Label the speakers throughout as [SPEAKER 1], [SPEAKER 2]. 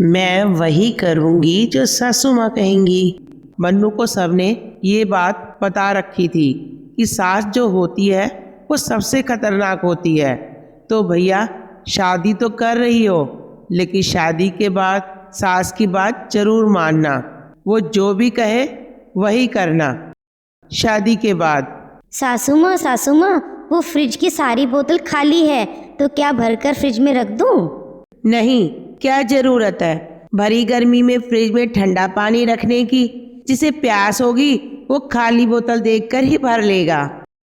[SPEAKER 1] मैं वही करूंगी जो सासू माँ कहेंगी। मन्नू को सबने ये बात बता रखी थी कि सास जो होती है वो सबसे खतरनाक होती है। तो भैया शादी तो कर रही हो, लेकिन शादी के बाद सास की बात जरूर मानना। वो जो भी कहे वही करना शादी के बाद।
[SPEAKER 2] सासू माँ, वो फ्रिज की सारी बोतल खाली है, तो क्या भरकर फ्रिज में रख दूं?
[SPEAKER 1] नहीं, क्या जरूरत है भरी गर्मी में फ्रिज में ठंडा पानी रखने की। जिसे प्यास होगी वो खाली बोतल देखकर ही भर लेगा।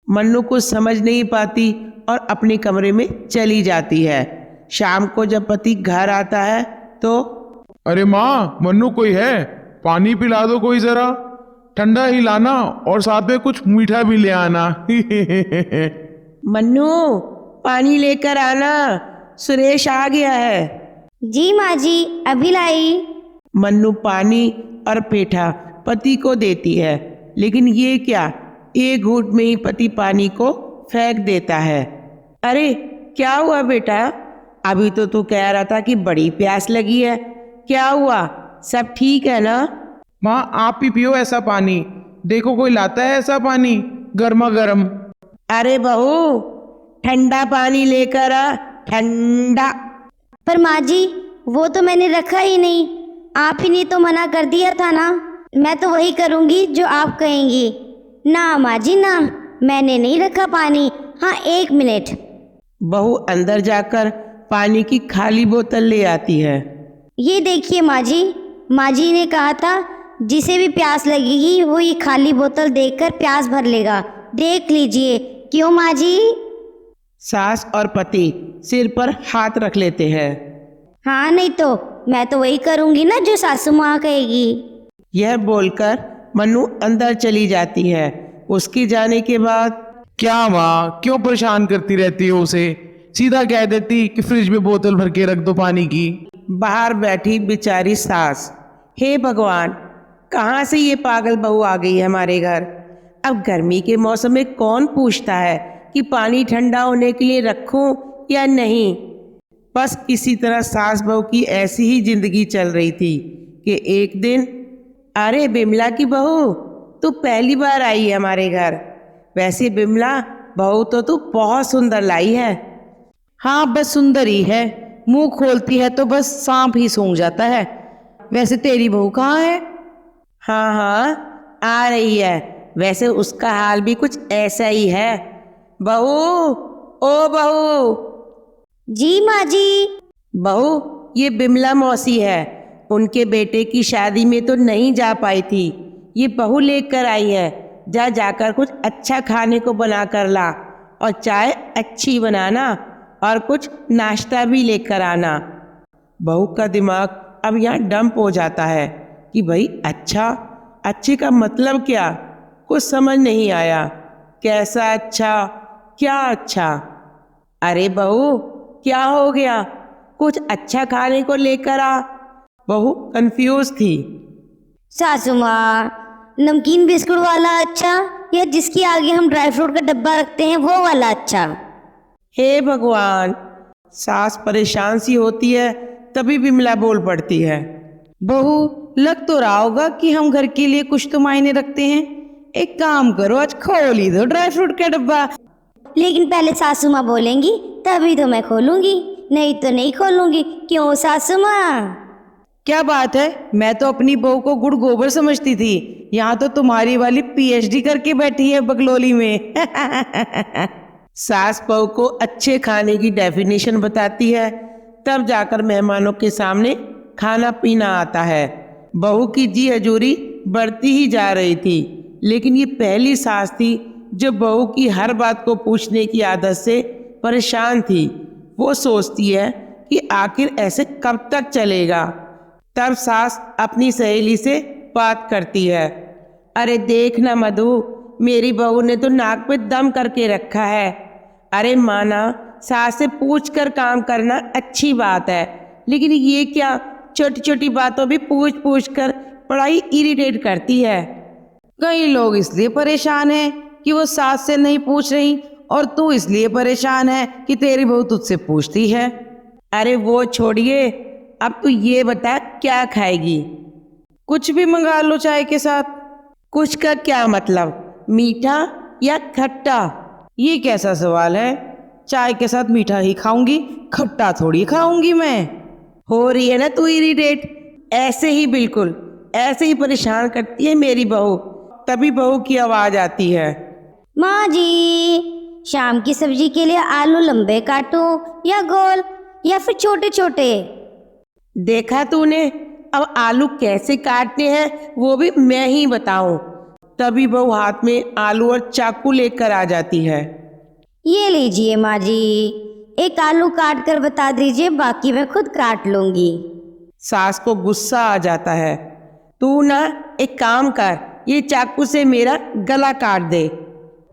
[SPEAKER 1] मन्नू कुछ समझ नहीं पाती और अपने कमरे में चली जाती है। शाम को जब पति घर आता है तो
[SPEAKER 3] अरे माँ, मन्नू कोई है? पानी पिला दो कोई जरा, ठंडा ही लाना और साथ में कुछ मीठा भी ले आना।
[SPEAKER 1] मन्नू पानी लेकर आना, सुरेश आ गया है।
[SPEAKER 2] जी माँ जी, अभी लाई।
[SPEAKER 1] मन्नू पानी और पेठा पति को देती है, लेकिन ये क्या, एक घूंट में ही पति पानी को फेंक देता है। अरे क्या हुआ बेटा? अभी तो तू कह रहा था कि बड़ी प्यास लगी है। क्या हुआ, सब ठीक है ना?
[SPEAKER 3] माँ आप ही पियो ऐसा पानी, देखो कोई लाता है ऐसा पानी गर्मा गर्म।
[SPEAKER 1] अरे बहू, ठंडा पानी लेकर आ, ठंडा।
[SPEAKER 2] पर माँ जी, वो तो मैंने रखा ही नहीं, आप ही ने तो मना कर दिया था ना। मैं तो वही करूँगी जो आप कहेंगी। ना माँ जी ना, मैंने नहीं रखा पानी। हाँ, 1 मिनट।
[SPEAKER 1] बहू अंदर जाकर पानी की खाली बोतल ले आती है।
[SPEAKER 2] ये देखिए माँ जी ने कहा था जिसे भी प्यास लगेगी वो ये खाली बोतल देखकर प्यास भर लेगा। देख लीजिए। क्यों माँ जी?
[SPEAKER 1] सास और पति सिर पर हाथ रख लेते हैं।
[SPEAKER 2] हाँ, नहीं तो मैं तो वही करूँगी ना जो सासू माँ कहेगी।
[SPEAKER 1] यह बोलकर मन्नू अंदर चली जाती है। उसके जाने के बाद
[SPEAKER 3] क्या माँ, क्यों परेशान करती रहती हो उसे? सीधा कह देती कि फ्रिज में बोतल भर के रख दो पानी की।
[SPEAKER 1] बाहर बैठी बेचारी सास, हे भगवान, कहाँ से ये पागल बहू आ गई है हमारे घर। अब गर्मी के मौसम में कौन पूछता है कि पानी ठंडा होने के लिए रखूं या नहीं। बस इसी तरह सास बहू की ऐसी ही जिंदगी चल रही थी कि एक दिन, अरे बिमला की बहू, तू पहली बार आई है हमारे घर। वैसे बिमला, बहू तो तू बहुत सुंदर लाई है।
[SPEAKER 4] हाँ, बस सुंदर ही है, मुंह खोलती है तो बस सांप ही सूंघ जाता है। वैसे तेरी बहू कहाँ है?
[SPEAKER 1] हाँ हाँ, आ रही है। वैसे उसका हाल भी कुछ ऐसा ही है। बहू, ओ बहू।
[SPEAKER 2] जी माँ जी।
[SPEAKER 1] बहू, ये बिमला मौसी है। उनके बेटे की शादी में तो नहीं जा पाई थी, ये बहू लेकर आई है। जाकर कुछ अच्छा खाने को बना कर ला, और चाय अच्छी बनाना, और कुछ नाश्ता भी लेकर आना। बहू का दिमाग अब यहाँ डंप हो जाता है कि भाई अच्छा, अच्छे का मतलब क्या, कुछ समझ नहीं आया। कैसा अच्छा, क्या अच्छा? अरे बहू, क्या हो गया? कुछ अच्छा खाने को लेकर आ। बहू कंफ्यूज थी।
[SPEAKER 2] सासू माँ, नमकीन बिस्कुट वाला अच्छा या जिसके आगे हम ड्राई फ्रूट का डब्बा रखते हैं वो वाला अच्छा?
[SPEAKER 1] हे भगवान, सास परेशान सी होती है तभी बिमला बोल पड़ती है।
[SPEAKER 4] बहू, लग तो रहा होगा कि हम घर के लिए कुछ तो मायने रखते हैं। एक काम करो, आज खोल ही दो ड्राई फ्रूट का डब्बा।
[SPEAKER 2] लेकिन पहले सासू माँ बोलेंगी तभी तो मैं खोलूंगी, नहीं तो नहीं खोलूंगी। क्यों सासू माँ?
[SPEAKER 4] क्या बात है, मैं तो अपनी बहू को गुड़ गोबर समझती थी। यहाँ तो तुम्हारी वाली पीएचडी करके बैठी है बगलोली में।
[SPEAKER 1] सास बहू को अच्छे खाने की डेफिनेशन बताती है, तब जाकर मेहमानों के सामने खाना पीना आता है। बहू की जी हजूरी बढ़ती ही जा रही थी, लेकिन ये पहली सास थी जो बहू की हर बात को पूछने की आदत से परेशान थी। वो सोचती है कि आखिर ऐसे कब तक चलेगा। तब सास अपनी सहेली से बात करती है। अरे देख ना मधु, मेरी बहू ने तो नाक पे दम करके रखा है। अरे माना, सास से पूछ कर काम करना अच्छी बात है, लेकिन ये क्या, छोटी छोटी बातों भी पूछ कर बड़ाई इरिटेट करती है।
[SPEAKER 4] कई लोग इसलिए परेशान हैं कि वो सास से नहीं पूछ रही, और तू इसलिए परेशान है कि तेरी बहू तुझसे पूछती है।
[SPEAKER 1] अरे वो छोड़िए, अब तू ये बता क्या खाएगी?
[SPEAKER 4] कुछ भी मंगा लो चाय के साथ।
[SPEAKER 1] कुछ का क्या मतलब, मीठा या खट्टा?
[SPEAKER 4] ये कैसा सवाल है? चाय के साथ मीठा ही खाऊंगी, खट्टा थोड़ी खाऊंगी मैं।
[SPEAKER 1] हो रही है ना तू इरिटेट, ऐसे ही बिल्कुल ऐसे ही परेशान करती है मेरी बहू, तभी बहू की आवाज आती है।
[SPEAKER 2] माँ जी, शाम की सब्जी के लिए आलू लंबे काटो या गोल या फिर छोटे छोटे?
[SPEAKER 1] देखा तूने, अब आलू कैसे काटने हैं वो भी मैं ही बताऊं। तभी बहू हाथ में आलू और चाकू लेकर आ जाती है।
[SPEAKER 2] ये लीजिए माँ जी, एक आलू काट कर बता दीजिए, बाकी मैं खुद काट लूंगी।
[SPEAKER 1] सास को गुस्सा आ जाता है। तू ना एक काम कर, ये चाकू से मेरा गला काट दे।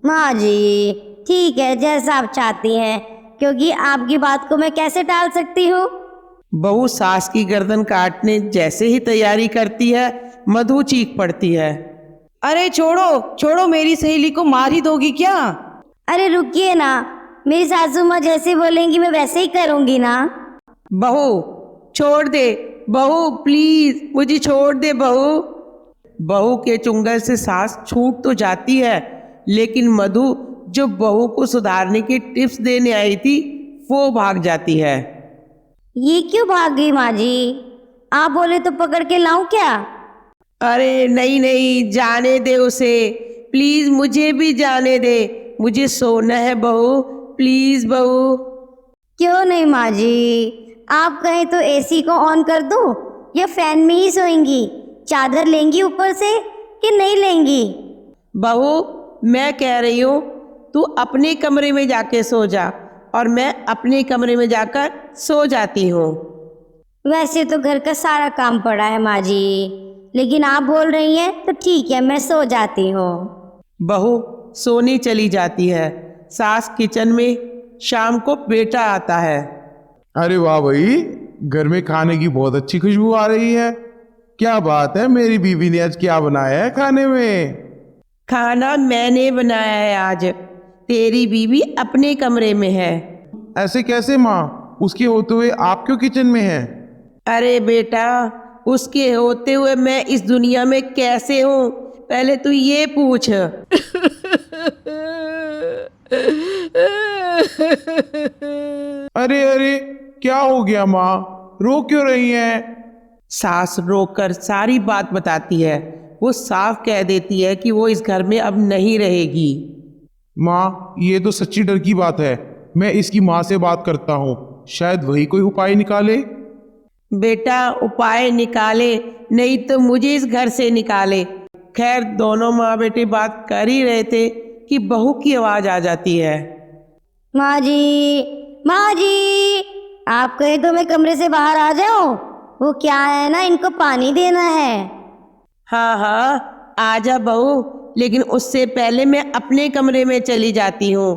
[SPEAKER 2] माँ जी ठीक है, जैसा आप चाहती हैं, क्योंकि आपकी बात को मैं कैसे टाल सकती हूँ।
[SPEAKER 1] बहू सास की गर्दन काटने जैसे ही तैयारी करती है, मधु चीख पड़ती है।
[SPEAKER 4] अरे छोड़ो छोड़ो, मेरी सहेली को मार ही दोगी क्या?
[SPEAKER 2] अरे रुकिए ना, मेरी सासू माँ जैसे बोलेंगी मैं वैसे ही करूँगी ना।
[SPEAKER 1] बहू छोड़ दे, बहू प्लीज मुझे छोड़ दे बहू। बहू के चुंगल से सास छूट तो जाती है, लेकिन मधु जो बहू को सुधारने की टिप्स देने आई थी वो भाग जाती है।
[SPEAKER 2] ये क्यों भाग गई माँ जी? आप बोले तो पकड़ के लाऊं क्या?
[SPEAKER 1] अरे नहीं नहीं, जाने दे उसे प्लीज, मुझे भी जाने दे, मुझे सोना है बहू, प्लीज बहू।
[SPEAKER 2] क्यों नहीं माँ जी, आप कहें तो एसी को ऑन कर दूं या फैन में ही सोएंगी? चादर लेंगी ऊपर से कि नहीं लेंगी?
[SPEAKER 1] बहू मैं कह रही हूँ तू अपने कमरे में जाके सो जा, और मैं अपने कमरे में जाकर सो जाती हूँ।
[SPEAKER 2] वैसे तो घर का सारा काम पड़ा है माँ जी, लेकिन आप बोल रही हैं तो ठीक है, मैं सो जाती हूँ।
[SPEAKER 1] बहू सोने चली जाती है। सास किचन में। शाम को बेटा आता है।
[SPEAKER 3] अरे वाह भाई, घर में खाने की बहुत अच्छी खुशबू आ रही है। क्या बात है, मेरी बीवी ने आज क्या बनाया है खाने में?
[SPEAKER 1] खाना मैंने बनाया है आज, तेरी बीवी अपने कमरे में है।
[SPEAKER 3] ऐसे कैसे माँ, उसके होते हुए आप क्यों किचन में हैं?
[SPEAKER 1] अरे बेटा, उसके होते हुए मैं इस दुनिया में कैसे हूँ, पहले तू ये पूछ।
[SPEAKER 3] अरे अरे, क्या हो गया माँ, रो क्यों रही हैं?
[SPEAKER 1] सास रोकर सारी बात बताती है। वो साफ कह देती है कि वो इस घर में अब नहीं रहेगी।
[SPEAKER 3] माँ ये तो सच्ची डर की बात है, मैं इसकी माँ से बात करता हूँ, शायद वही कोई उपाय निकाले।
[SPEAKER 1] बेटा उपाय निकाले नहीं तो मुझे इस घर से निकाले। खैर दोनों माँ बेटे बात कर ही रहे थे कि बहू की आवाज आ जाती है।
[SPEAKER 2] माँ जी, आप कहें तो मैं कमरे से बाहर आ जाऊं? वो क्या है ना, इनको पानी देना है।
[SPEAKER 1] हाँ हाँ आजा बहू, लेकिन उससे पहले मैं अपने कमरे में चली जाती हूँ,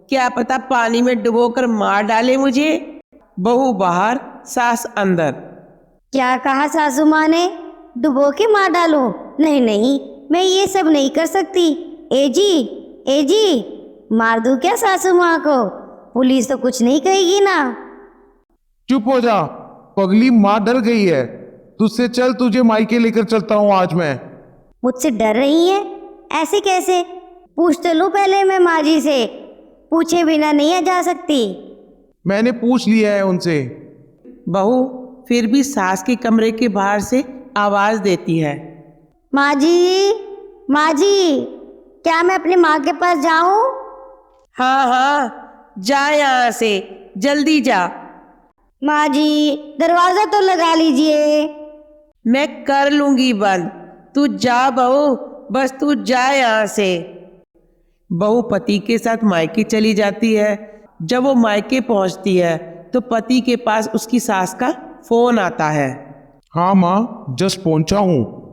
[SPEAKER 1] क्या पता पानी में डुबोकर मार डाले मुझे। बहू बाहर, सास अंदर।
[SPEAKER 2] क्या कहा सासू माँ ने? डुबो के मार डालो? नहीं नहीं, मैं ये सब नहीं कर सकती। ए जी, मार दूं क्या सासू माँ को? पुलिस तो कुछ नहीं कहेगी ना?
[SPEAKER 3] चुप हो जा, पगली माँ डर गई है। तुझसे चल, तुझे मायके लेकर चलता हूँ आज मैं।
[SPEAKER 2] मुझसे डर रही है? ऐसे कैसे? पूछ तो लूं पहले मैं माँ जी से, पूछे बिना नहीं जा सकती।
[SPEAKER 3] मैंने पूछ लिया है उनसे।
[SPEAKER 1] बहू फिर भी सास के कमरे के बाहर से आवाज देती है।
[SPEAKER 2] माँ जी, क्या मैं अपनी माँ के पास जाऊं?
[SPEAKER 1] हाँ हाँ जा यहाँ से, जल्दी जा।
[SPEAKER 2] माँ जी दरवाजा तो लगा लीजिए।
[SPEAKER 1] मैं कर लूंगी बंद, तू जा बहू, बस तू जा यहाँ से। बहू पति के साथ मायके चली जाती है। जब वो मायके पहुंचती है तो पति के पास उसकी सास का फोन आता है।
[SPEAKER 3] हाँ माँ, जस्ट पहुंचा हूँ।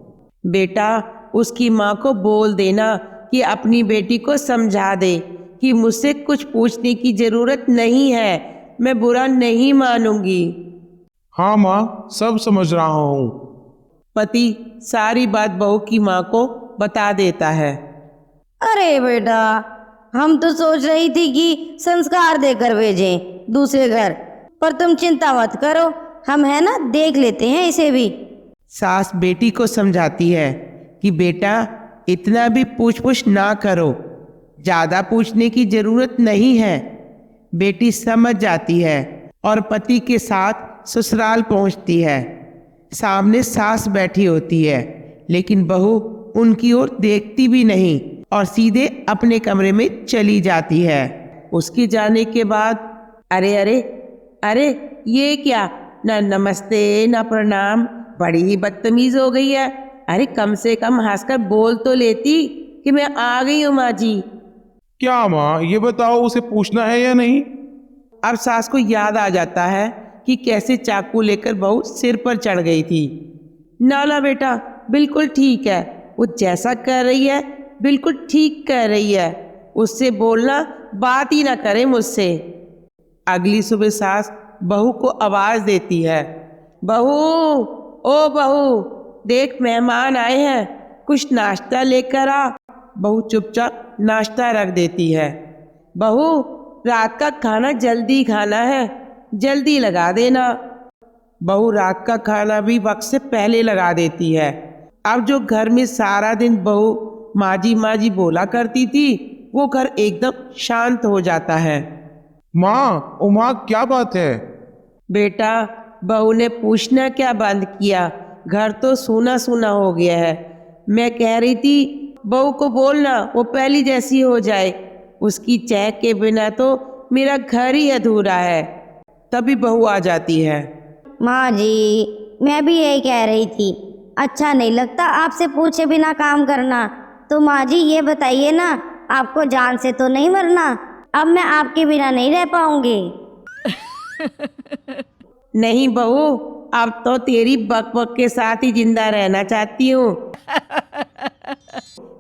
[SPEAKER 1] बेटा उसकी माँ को बोल देना कि अपनी बेटी को समझा दे कि मुझसे कुछ पूछने की जरूरत नहीं है, मैं बुरा नहीं मानूंगी।
[SPEAKER 3] हाँ माँ, सब समझ रहा हूँ।
[SPEAKER 2] पति सारी बात बहू की माँ को बता देता है। अरे बेटा, हम तो सोच रही थी कि संस्कार देकर भेजें दूसरे घर, पर तुम चिंता मत करो, हम है ना देख लेते हैं इसे भी।
[SPEAKER 1] सास बेटी को समझाती है कि बेटा इतना भी पूछ ना करो, ज़्यादा पूछने की ज़रूरत नहीं है। बेटी समझ जाती है और पति के साथ ससुराल पहुंचती है। सामने सास बैठी होती है, लेकिन बहू उनकी ओर देखती भी नहीं और सीधे अपने कमरे में चली जाती है। उसके जाने के बाद अरे अरे अरे ये क्या, ना नमस्ते ना प्रणाम, बड़ी ही बदतमीज हो गई है। अरे कम से कम हंसकर बोल तो लेती कि मैं आ गई हूँ माँ जी।
[SPEAKER 3] क्या माँ, ये बताओ उसे पूछना है या नहीं?
[SPEAKER 1] अब सास को याद आ जाता है कि कैसे चाकू लेकर बहू सिर पर चढ़ गई थी। ना ना बेटा, बिल्कुल ठीक है, वो जैसा कर रही है बिल्कुल ठीक कर रही है, उससे बोलना, बात ही ना करे मुझसे। अगली सुबह सास बहू को आवाज देती है, बहू, ओ बहू, देख मेहमान आए हैं, कुछ नाश्ता लेकर आ। बहू चुपचाप नाश्ता रख देती है। बहू, रात का खाना जल्दी खाना है, जल्दी लगा देना। बहू रात का खाना भी वक्त से पहले लगा देती है। अब जो घर में सारा दिन बहू माँ जी बोला करती थी, वो घर एकदम शांत हो जाता है।
[SPEAKER 3] माँ, ओ माँ, क्या बात है?
[SPEAKER 1] बेटा, बहू ने पूछना क्या बंद किया, घर तो सूना सूना हो गया है। मैं कह रही थी बहू को बोलना वो पहली जैसी हो जाए, उसकी चहक के बिना तो मेरा घर ही अधूरा है। तभी बहू आ जाती है।
[SPEAKER 2] माँ जी, मैं भी यही कह रही थी, अच्छा नहीं लगता आपसे पूछे बिना काम करना। तो माँ जी ये बताइए ना, आपको जान से तो नहीं मरना? अब मैं आपके बिना नहीं रह पाऊंगी।
[SPEAKER 1] नहीं बहू, अब तो तेरी बक बक के साथ ही जिंदा रहना चाहती हूँ।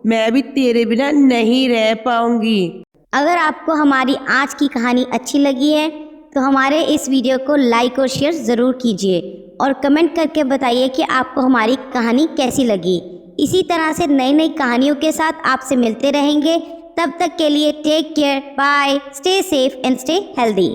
[SPEAKER 1] मैं भी तेरे बिना नहीं रह पाऊंगी।
[SPEAKER 2] अगर आपको हमारी आज की कहानी अच्छी लगी है तो हमारे इस वीडियो को लाइक और शेयर ज़रूर कीजिए और कमेंट करके बताइए कि आपको हमारी कहानी कैसी लगी। इसी तरह से नई नई कहानियों के साथ आपसे मिलते रहेंगे। तब तक के लिए take care, bye, stay safe and stay healthy.